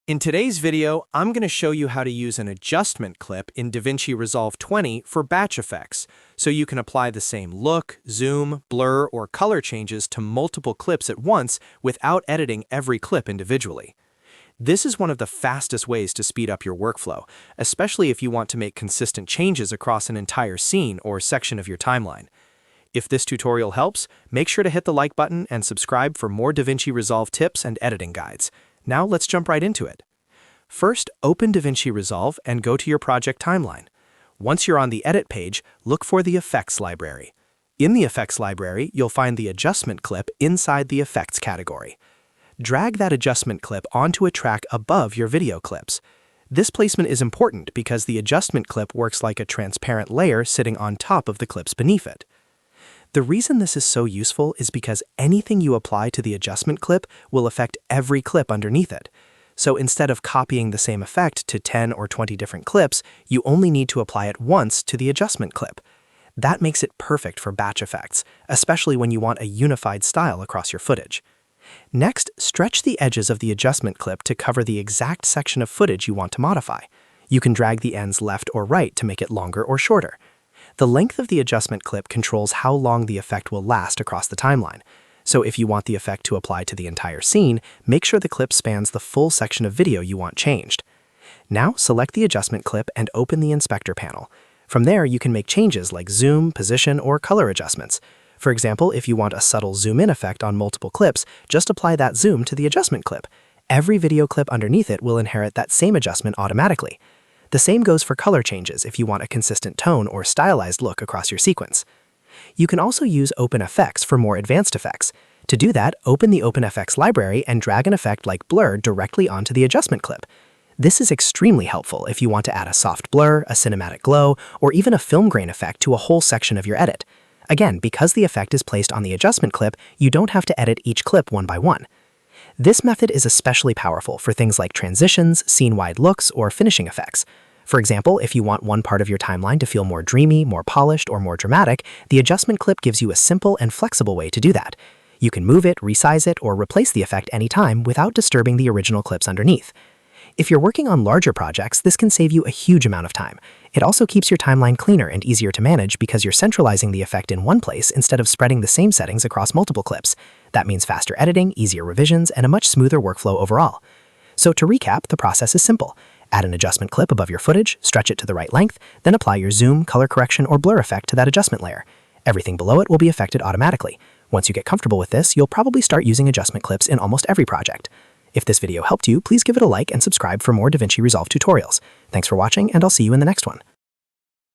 In today's video, I'm going to show you how to use an adjustment clip in DaVinci Resolve 20 for batch effects, so you can apply the same look, zoom, blur, or color changes to multiple clips at once without editing every clip individually. This is one of the fastest ways to speed up your workflow, especially if you want to make consistent changes across an entire scene or section of your timeline. If this tutorial helps, make sure to hit the like button and subscribe for more DaVinci Resolve tips and editing guides. Now let's jump right into it. First, open DaVinci Resolve and go to your project timeline. Once you're on the Edit page, look for the Effects library. In the Effects library, you'll find the Adjustment clip inside the Effects category. Drag that adjustment clip onto a track above your video clips. This placement is important because the adjustment clip works like a transparent layer sitting on top of the clips beneath it. The reason this is so useful is because anything you apply to the adjustment clip will affect every clip underneath it. So instead of copying the same effect to 10 or 20 different clips, you only need to apply it once to the adjustment clip. That makes it perfect for batch effects, especially when you want a unified style across your footage. Next, stretch the edges of the adjustment clip to cover the exact section of footage you want to modify. You can drag the ends left or right to make it longer or shorter. The length of the adjustment clip controls how long the effect will last across the timeline. So if you want the effect to apply to the entire scene, make sure the clip spans the full section of video you want changed. Now select the adjustment clip and open the inspector panel. From there, you can make changes like zoom, position, or color adjustments. For example, if you want a subtle zoom-in effect on multiple clips, just apply that zoom to the adjustment clip. Every video clip underneath it will inherit that same adjustment automatically. The same goes for color changes if you want a consistent tone or stylized look across your sequence. You can also use OpenFX for more advanced effects. To do that, open the OpenFX library and drag an effect like blur directly onto the adjustment clip. This is extremely helpful if you want to add a soft blur, a cinematic glow, or even a film grain effect to a whole section of your edit. Again, because the effect is placed on the adjustment clip, you don't have to edit each clip one by one. This method is especially powerful for things like transitions, scene-wide looks, or finishing effects. For example, if you want one part of your timeline to feel more dreamy, more polished, or more dramatic, the adjustment clip gives you a simple and flexible way to do that. You can move it, resize it, or replace the effect anytime without disturbing the original clips underneath. If you're working on larger projects, this can save you a huge amount of time. It also keeps your timeline cleaner and easier to manage because you're centralizing the effect in one place instead of spreading the same settings across multiple clips. That means faster editing, easier revisions, and a much smoother workflow overall. So to recap, the process is simple. Add an adjustment clip above your footage, stretch it to the right length, then apply your zoom, color correction, or blur effect to that adjustment layer. Everything below it will be affected automatically. Once you get comfortable with this, you'll probably start using adjustment clips in almost every project. If this video helped you, please give it a like and subscribe for more DaVinci Resolve tutorials. Thanks for watching, and I'll see you in the next one.